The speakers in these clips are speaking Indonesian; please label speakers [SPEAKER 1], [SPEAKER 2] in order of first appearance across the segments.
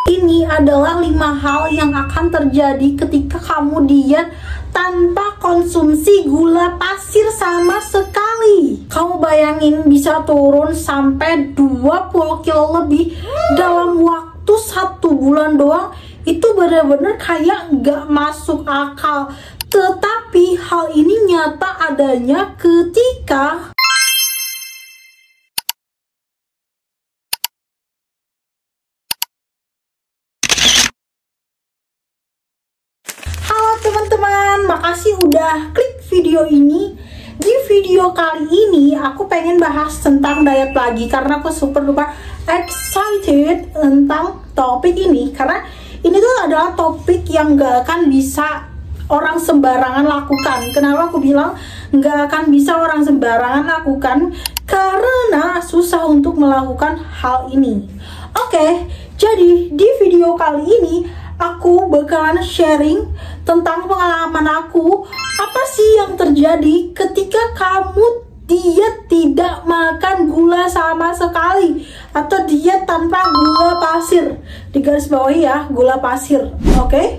[SPEAKER 1] Ini adalah 5 hal yang akan terjadi ketika kamu diet tanpa konsumsi gula pasir sama sekali. Kamu bayangin bisa turun sampai 20 kilo lebih dalam waktu 1 bulan doang. Itu bener-bener kayak gak masuk akal. Tetapi hal ini nyata adanya ketika teman-teman, makasih udah klik video ini. Di video kali ini aku pengen bahas tentang diet lagi karena aku super duper excited tentang topik ini, karena ini tuh adalah topik yang gak akan bisa orang sembarangan lakukan. Kenapa aku bilang gak akan bisa orang sembarangan lakukan? Karena susah untuk melakukan hal ini. Oke, jadi di video kali ini aku bakalan sharing tentang pengalaman aku. Apa sih yang terjadi ketika kamu diet tidak makan gula sama sekali, atau diet tanpa gula pasir? Di garis bawah ya, gula pasir. Oke?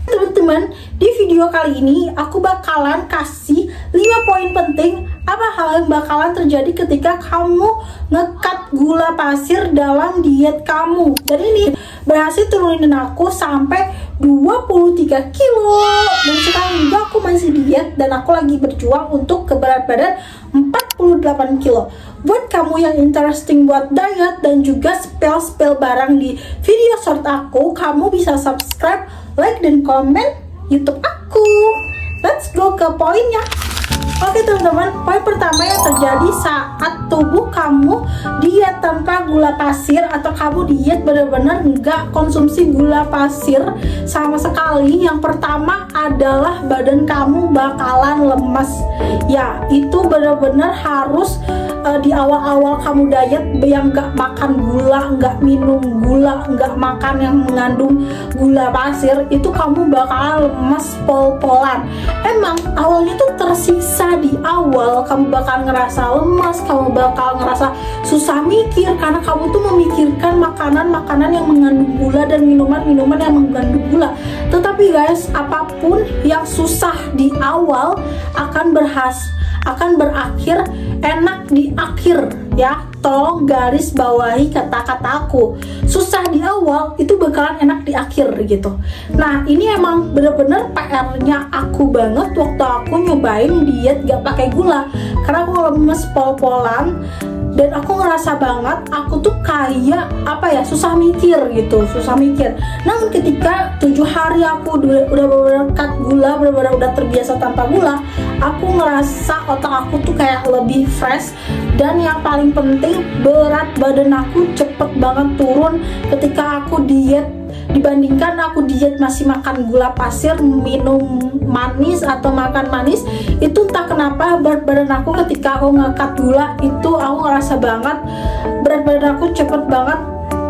[SPEAKER 1] Teman-teman, di video kali ini aku bakalan kasih 5 poin penting apa hal yang bakalan terjadi ketika kamu ngekat gula pasir dalam diet kamu. Dan ini berhasil turunin aku sampai 23 kilo. Dan sekarang juga aku masih diet dan aku lagi berjuang untuk ke berat badan 48 kilo. Buat kamu yang interesting buat diet dan juga spill barang di video short aku, kamu bisa subscribe, like, dan komen YouTube aku. Let's go ke poinnya. Oke teman-teman, poin pertama yang terjadi saat tubuh kamu diet tanpa gula pasir, atau kamu diet benar-benar nggak konsumsi gula pasir sama sekali. Yang pertama adalah badan kamu bakalan lemas. Ya, itu benar-benar harus di awal-awal kamu diet yang nggak makan gula, nggak minum gula, nggak makan yang mengandung gula pasir, itu kamu bakalan lemas pol-polan. Emang awalnya tuh tersiksa di awal, kamu bakal ngerasa lemas, kamu bakal ngerasa susah mikir karena kamu tuh memikirkan makanan-makanan yang mengandung gula dan minuman-minuman yang mengandung gula. Tetapi guys, apapun yang susah di awal akan berakhir enak di akhir ya. Tolong garis bawahi kata-kataku, susah di awal itu bakalan enak di akhir gitu. Nah, ini emang bener-bener PR-nya aku banget waktu aku nyobain diet gak pakai gula, karena aku lemes pol-polan dan aku ngerasa banget aku tuh kayak apa ya, susah mikir gitu, susah mikir. Namun ketika 7 hari aku udah bener-bener cut gula, bener-bener udah terbiasa tanpa gula, aku ngerasa otak aku tuh kayak lebih fresh. Dan yang paling penting, berat badan aku cepet banget turun ketika aku diet, dibandingkan aku diet masih makan gula pasir, minum manis atau makan manis. Itu entah kenapa berat badan aku ketika aku ngekat gula itu aku ngerasa banget berat badan aku cepet banget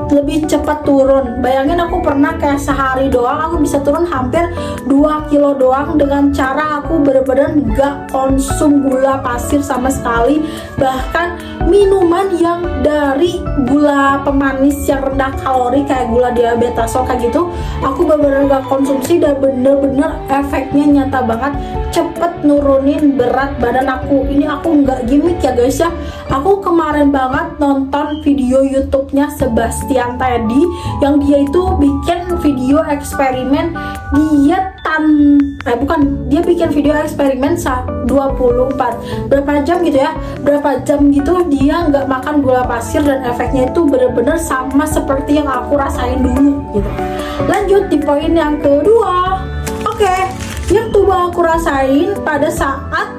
[SPEAKER 1] lebih cepat turun. Bayangin aku pernah kayak sehari doang aku bisa turun hampir 2 kilo doang dengan cara aku bener-bener gak konsum gula pasir sama sekali. Bahkan minuman yang dari gula pemanis yang rendah kalori kayak gula diabetazol kayak gitu, aku bener-bener gak konsumsi dan bener-bener efeknya nyata banget, cepet nurunin berat badan aku. Ini aku nggak gimmick ya guys ya. Aku kemarin banget nonton video YouTube-nya Sebastian Teddy yang dia itu bikin video eksperimen diet dia bikin video eksperimen 24 berapa jam gitu ya, berapa jam gitu dia nggak makan gula pasir dan efeknya itu bener-bener sama seperti yang aku rasain dulu gitu. Lanjut di poin yang kedua. Oke, yang tubuh aku rasain pada saat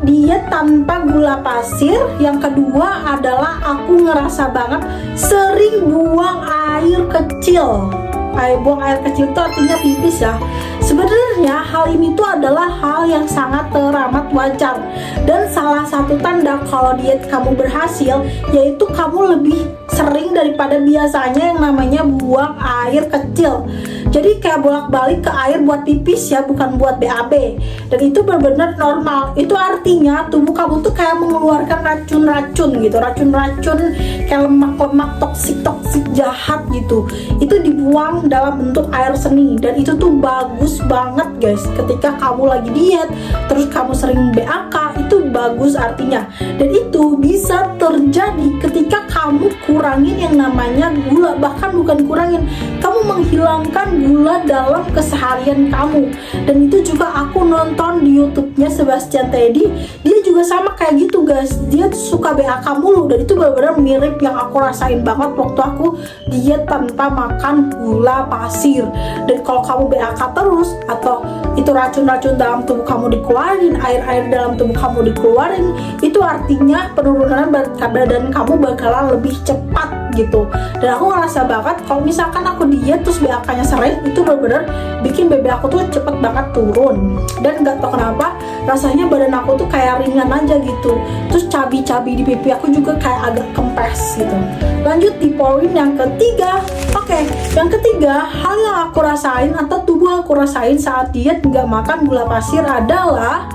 [SPEAKER 1] diet tanpa gula pasir, yang kedua adalah aku ngerasa banget sering buang air kecil. Buang air kecil itu artinya pipis ya. Sebenarnya hal ini tuh adalah hal yang sangat teramat wajar, dan salah satu tanda kalau diet kamu berhasil yaitu kamu lebih sering daripada biasanya yang namanya buang air kecil. Jadi kayak bolak-balik ke air buat pipis ya, bukan buat BAB. Dan itu benar-benar normal. Itu artinya tubuh kamu tuh kayak mengeluarkan racun-racun gitu, racun-racun kayak lemak-lemak toksik-toksik jahat gitu. Itu dibuang dalam bentuk air seni, dan itu tuh bagus banget guys. Ketika kamu lagi diet, terus kamu sering BAK, itu bagus artinya. Dan itu bisa terjadi ketika kamu kurangin yang namanya gula. Bahkan bukan kurangin, kamu menghilangkan gula dalam keseharian kamu. Dan itu juga aku nonton di YouTube-nya Sebastian Teddy, dia juga sama kayak gitu guys. Dia suka BAK mulu, dan itu benar-benar mirip yang aku rasain banget waktu aku diet tanpa makan gula pasir. Dan kalau kamu BAK terus, atau itu racun-racun dalam tubuh kamu dikeluarin, air-air dalam tubuh kamu dikeluarin, itu artinya penurunan berat badan kamu bakalan lebih cepat gitu. Dan aku ngerasa banget kalau misalkan aku diet terus BAK-nya sering, itu bener-bener bikin BB aku tuh cepet banget turun. Dan nggak tau kenapa rasanya badan aku tuh kayak ringan aja gitu. Terus cabi-cabi di pipi aku juga kayak agak kempes gitu. Lanjut di poin yang ketiga. Oke, yang ketiga, hal yang aku rasain atau tubuh aku rasain saat diet nggak makan gula pasir adalah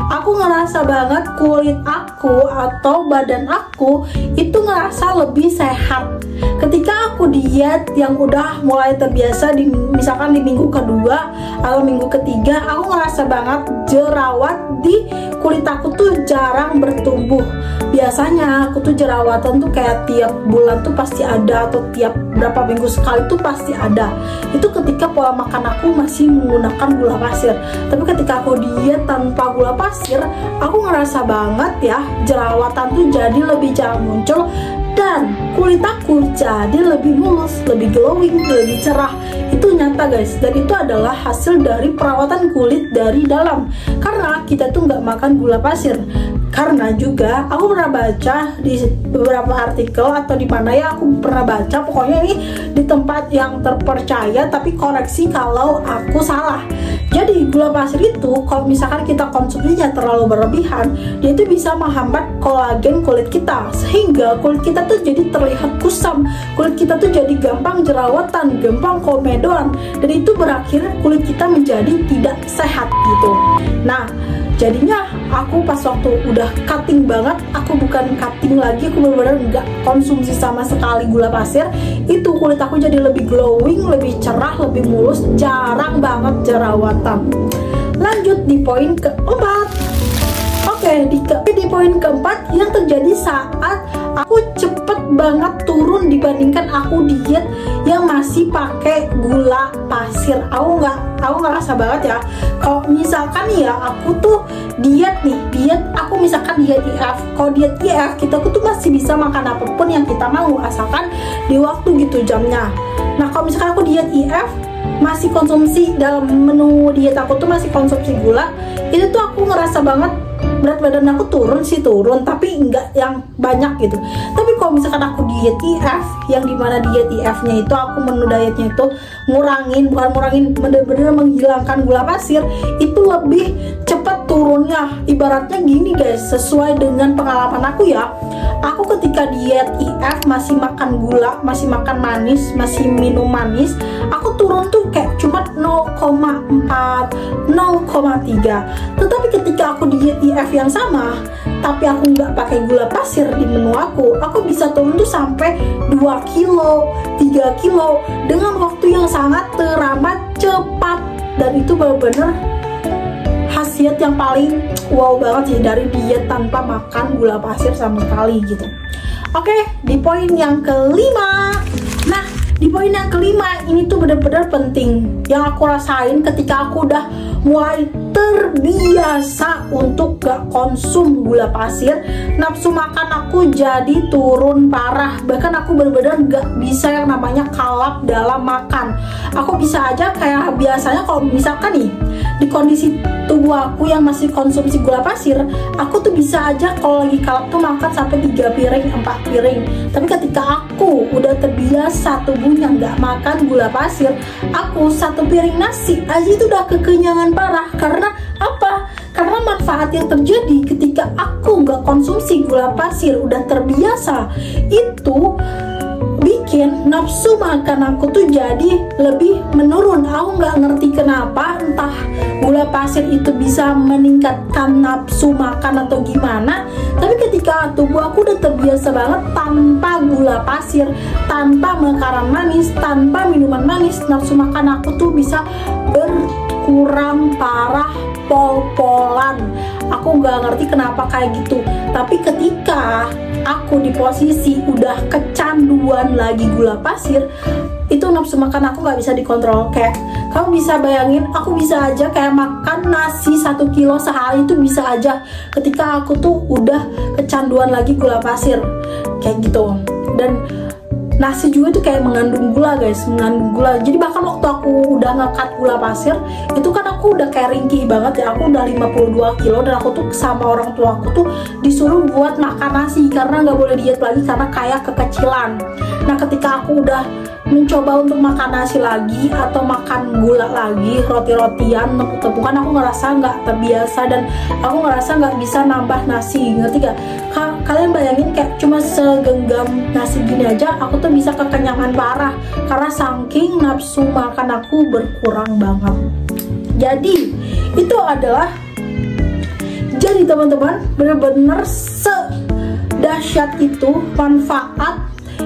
[SPEAKER 1] aku ngerasa banget kulit aku atau badan aku itu ngerasa lebih sehat. Ketika aku diet yang udah mulai terbiasa misalkan di minggu kedua atau minggu ketiga, aku ngerasa banget jerawat di kulit aku tuh jarang bertumbuh. Biasanya aku tuh jerawatan tuh kayak tiap bulan tuh pasti ada, atau tiap berapa minggu sekali tuh pasti ada. Itu ketika pola makan aku masih menggunakan gula pasir. Tapi ketika aku diet tanpa gula pasir, aku ngerasa banget ya jerawatan tuh jadi lebih jarang muncul, dan kulit aku jadi lebih mulus, lebih glowing, lebih cerah. Itu nyata guys, dan itu adalah hasil dari perawatan kulit dari dalam, karena kita tuh nggak makan gula pasir. Karena juga aku pernah baca di beberapa artikel, atau di mana ya aku pernah baca, pokoknya ini di tempat yang terpercaya, tapi koreksi kalau aku salah. Jadi gula pasir itu kalau misalkan kita konsumsinya terlalu berlebihan, dia itu bisa menghambat kolagen kulit kita, sehingga kulit kita tuh jadi terlihat kusam, kulit kita tuh jadi gampang jerawatan, gampang komedoan, dan itu berakhir kulit kita menjadi tidak sehat gitu. Nah, jadinya aku pas waktu udah cutting banget, aku bukan cutting lagi, aku benar-benar nggak konsumsi sama sekali gula pasir, itu kulit aku jadi lebih glowing, lebih cerah, lebih mulus, jarang banget jerawatan. Lanjut di poin keempat. Oke, di poin keempat yang terjadi saat aku cepet banget turun dibandingkan aku diet yang masih pakai gula pasir. Aku ngerasa banget ya, kalau misalkan ya aku tuh diet, aku misalkan diet IF. Kalau diet IF kita tuh masih bisa makan apapun yang kita mau, asalkan di waktu gitu jamnya. Nah kalau misalkan aku diet IF, masih konsumsi dalam menu diet aku tuh masih konsumsi gula, itu tuh aku ngerasa banget berat badan aku turun, tapi enggak yang banyak gitu. Tapi kalau misalkan aku diet IF, yang dimana diet IF-nya itu aku menu dietnya itu bener-bener menghilangkan gula pasir, itu lebih cepat turunnya. Ibaratnya gini guys, sesuai dengan pengalaman aku ya, aku ketika diet IF masih makan gula, masih makan manis, masih minum manis, aku turun tuh kayak cuma 0,4, 0,3. Tetapi ketika aku diet IF yang sama, tapi aku nggak pakai gula pasir di menu aku bisa turun tuh sampai 2 kilo, 3 kilo dengan waktu yang sangat teramat cepat. Dan itu bener-bener khasiat yang paling wow banget sih dari diet tanpa makan gula pasir sama sekali gitu. Oke, di poin yang kelima. Nah, di poin yang kelima ini tuh bener-bener penting, yang aku rasain ketika aku udah mulai terbiasa untuk gak konsum gula pasir, nafsu makan aku jadi turun parah. Bahkan aku bener-bener gak bisa yang namanya kalap dalam makan. Aku bisa aja kayak biasanya kalau misalkan nih di kondisi tubuh aku yang masih konsumsi gula pasir, aku tuh bisa aja kalau lagi kalap tuh makan sampai 3 piring, 4 piring. Tapi ketika aku udah terbiasa tubuhnya nggak makan gula pasir, aku 1 piring nasi aja itu udah kekenyangan parah. Karena apa? Karena manfaat yang terjadi ketika aku nggak konsumsi gula pasir, udah terbiasa, itu bikin bikin nafsu makan aku tuh jadi lebih menurun. Aku nggak ngerti kenapa, entah gula pasir itu bisa meningkatkan nafsu makan atau gimana, tapi ketika tubuh aku udah terbiasa banget tanpa gula pasir, tanpa makanan manis, tanpa minuman manis, nafsu makan aku tuh bisa berkurang parah, pol-polan. Aku nggak ngerti kenapa kayak gitu. Tapi ketika aku di posisi udah kecanduan lagi gula pasir, itu nafsu makan aku nggak bisa dikontrol. Kayak kamu bisa bayangin, aku bisa aja kayak makan nasi 1 kilo sehari itu bisa aja ketika aku tuh udah kecanduan lagi gula pasir kayak gitu. Dan nasi juga tuh kayak mengandung gula guys, mengandung gula. Jadi bahkan waktu aku udah ngekat gula pasir, itu kan aku udah kayak ringkih banget ya. Aku udah 52 kilo dan aku tuh sama orang tua aku tuh disuruh buat makan nasi karena nggak boleh diet lagi karena kayak kekecilan. Nah ketika aku udah mencoba untuk makan nasi lagi atau makan gula lagi, roti-rotian, tepung-tepungan, aku ngerasa nggak terbiasa dan aku ngerasa nggak bisa nambah nasi. Ngerti gak? Kalian bayangin kayak cuma segenggam nasi gini aja aku tuh bisa kekenyangan parah karena saking nafsu makan aku berkurang banget. Jadi itu adalah, jadi teman-teman, bener-bener sedahsyat itu manfaat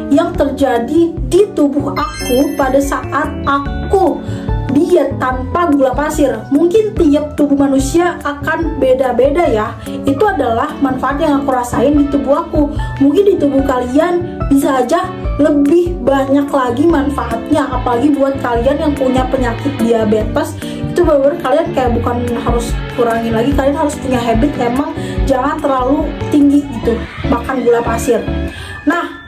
[SPEAKER 1] yang terjadi di tubuh aku pada saat aku diet tanpa gula pasir. Mungkin tiap tubuh manusia akan beda-beda ya. Itu adalah manfaat yang aku rasain di tubuh aku. Mungkin di tubuh kalian bisa aja lebih banyak lagi manfaatnya. Apalagi buat kalian yang punya penyakit diabetes, itu bener-bener kalian kayak bukan harus kurangin lagi, kalian harus punya habit emang jangan terlalu tinggi gitu makan gula pasir. Nah,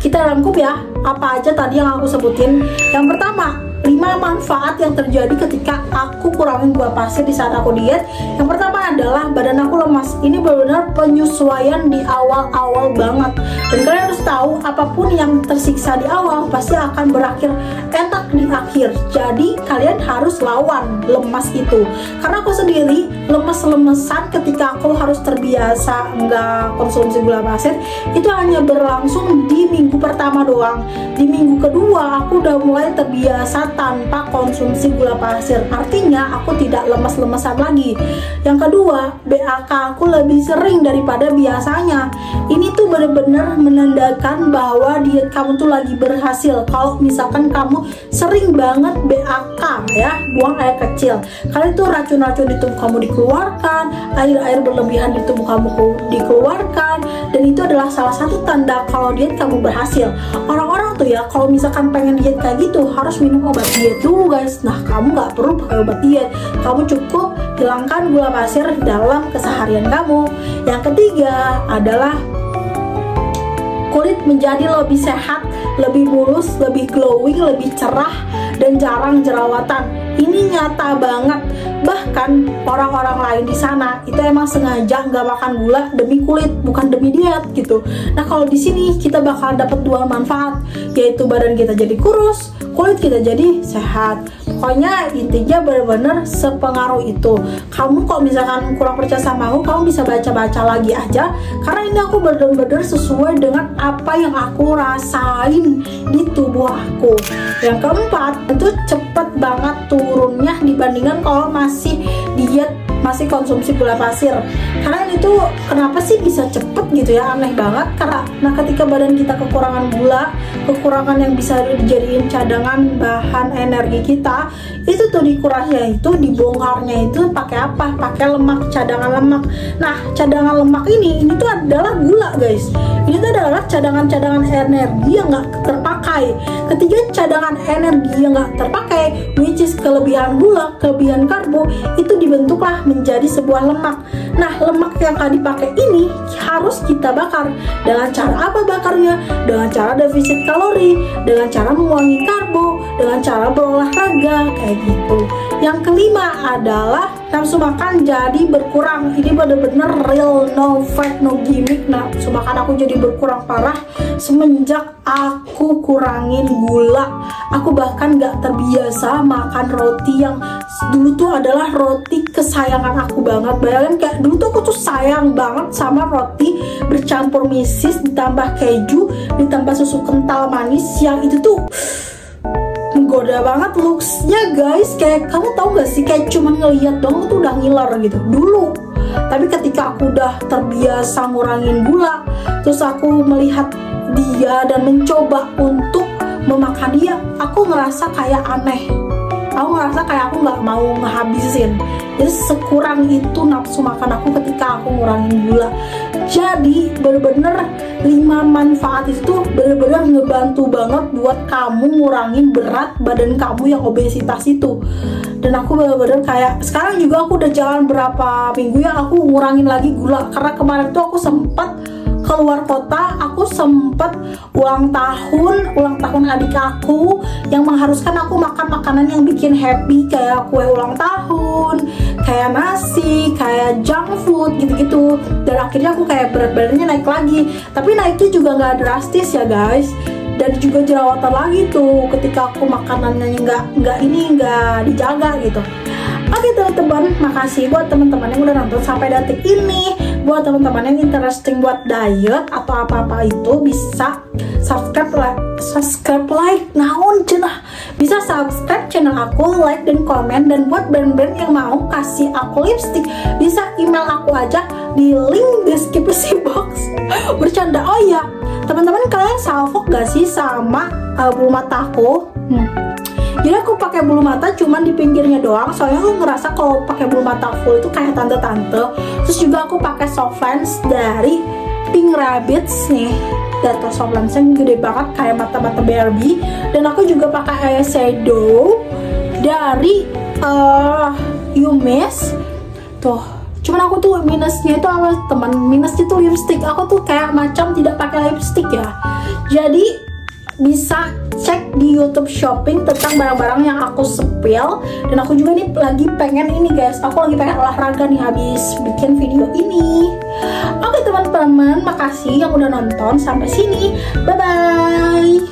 [SPEAKER 1] kita rangkum ya apa aja tadi yang aku sebutin. Yang pertama, 5 manfaat yang terjadi ketika aku kurangin gula pasir di saat aku diet. Yang pertama adalah badan aku lemas. Ini benar-benar penyesuaian di awal-awal banget. Dan kalian harus tahu, apapun yang tersiksa di awal pasti akan berakhir enak di akhir. Jadi kalian harus lawan lemas itu. Karena aku sendiri lemes-lemesan ketika aku harus terbiasa nggak konsumsi gula pasir, itu hanya berlangsung di minggu pertama doang. Di minggu kedua aku udah mulai terbiasa tanpa konsumsi gula pasir. Artinya aku tidak lemes-lemesan lagi. Yang kedua, BAK aku lebih sering daripada biasanya. Ini tuh bener-bener menandakan bahwa diet kamu tuh lagi berhasil. Kalau misalkan kamu sering banget BAK ya, buang air kecil, kali itu racun-racun di tubuh kamu dikeluarkan, air-air berlebihan di tubuh kamu dikeluarkan, dan itu adalah salah satu tanda kalau diet kamu berhasil. Orang-orang tuh ya kalau misalkan pengen diet kayak gitu harus minum obat diet dulu guys. Nah kamu nggak perlu pakai obat diet, kamu cukup hilangkan gula pasir dalam keseharian kamu. Yang ketiga adalah kulit menjadi lebih sehat, lebih mulus, lebih glowing, lebih cerah, dan jarang jerawatan. Ini nyata banget. Bahkan orang-orang lain di sana itu emang sengaja nggak makan gula demi kulit, bukan demi diet gitu. Nah kalau di sini kita bakal dapat 2 manfaat, yaitu badan kita jadi kurus, kulit kita jadi sehat. Pokoknya intinya bener-bener sepengaruh itu. Kamu kalau misalkan kurang percaya sama aku, kamu bisa baca-baca lagi aja, karena ini aku bener-bener sesuai dengan apa yang aku rasain di tubuh aku. Yang keempat, itu cepet banget turunnya dibandingkan kalau masih diet, masih konsumsi gula pasir. Karena itu kenapa sih bisa cepet gitu ya, aneh banget. Karena ketika badan kita kekurangan gula, kekurangan yang bisa dijadiin cadangan bahan energi kita, itu tuh dikurangnya itu, dibongkarnya itu pakai apa? Pakai lemak, cadangan lemak. Nah cadangan lemak ini tuh adalah gula guys. Ini tuh adalah cadangan-cadangan energi yang nggak terpakai. Ketika cadangan energi yang nggak terpakai, which is kelebihan gula, kelebihan karbo, itu dibentuklah menjadi sebuah lemak. Nah lemak yang akan dipakai ini harus kita bakar. Dengan cara apa bakarnya? Dengan cara defisit kalori, dengan cara mengurangi karbo, dengan cara berolahraga kayak gitu. Yang kelima adalah nafsu makan jadi berkurang. Ini bener-bener real, no fake, no gimmick. Nafsu makan aku jadi berkurang parah semenjak aku kurangin gula. Aku bahkan gak terbiasa makan roti yang dulu tuh adalah roti kesayangan aku banget. Bayangin kayak dulu tuh aku tuh sayang banget sama roti bercampur misis ditambah keju ditambah susu kental manis, yang itu tuh menggoda banget looksnya guys. Kayak kamu tahu gak sih, kayak cuman ngeliat dong tuh udah ngiler gitu dulu. Tapi ketika aku udah terbiasa ngurangin gula, terus aku melihat dia dan mencoba untuk memakan dia, aku ngerasa kayak aneh. Aku ngerasa kayak aku nggak mau ngehabisin. Jadi sekurang itu nafsu makan aku ketika aku ngurangin gula. Jadi bener-bener 5 manfaat itu tuh bener-bener ngebantu banget buat kamu ngurangin berat badan kamu yang obesitas itu. Dan aku bener-bener kayak sekarang juga aku udah jalan berapa minggu ya aku ngurangin lagi gula. Karena kemarin tuh aku sempat keluar kota, aku sempet ulang tahun adik aku yang mengharuskan aku makan makanan yang bikin happy, kayak kue ulang tahun, kayak nasi, kayak junk food gitu-gitu. Dan akhirnya aku kayak berat badannya naik lagi, tapi naiknya juga nggak drastis ya guys. Dan juga jerawatan lagi tuh ketika aku makanannya nggak dijaga gitu. Oke teman-teman, makasih buat teman-teman yang udah nonton sampai detik ini. Buat teman-teman yang interesting buat diet atau apa-apa itu, bisa subscribe like naon cenah. Bisa subscribe channel aku, like dan komen. Dan buat brand-brand yang mau kasih aku lipstick, bisa email aku aja di link deskripsi box. Bercanda. Oh iya, teman-teman kalian salfok gak sih sama bulu mata aku? Jadi aku pakai bulu mata cuman di pinggirnya doang, soalnya aku ngerasa kalau pakai bulu mata full itu kayak tante-tante. Terus juga aku pakai soft lens dari Pink Rabbits nih, data soft lensnya gede banget kayak mata-mata Barbie. Dan aku juga pakai eyeshadow dari Yumes tuh. Cuman aku tuh minusnya itu apa teman? Minusnya tuh lipstick. Aku tuh kayak macam tidak pakai lipstick ya. Jadi bisa cek di YouTube Shopping tentang barang-barang yang aku spill. Dan aku juga nih lagi pengen ini guys, aku lagi pengen olahraga nih habis bikin video ini. Oke teman-teman, makasih yang udah nonton sampai sini. Bye bye.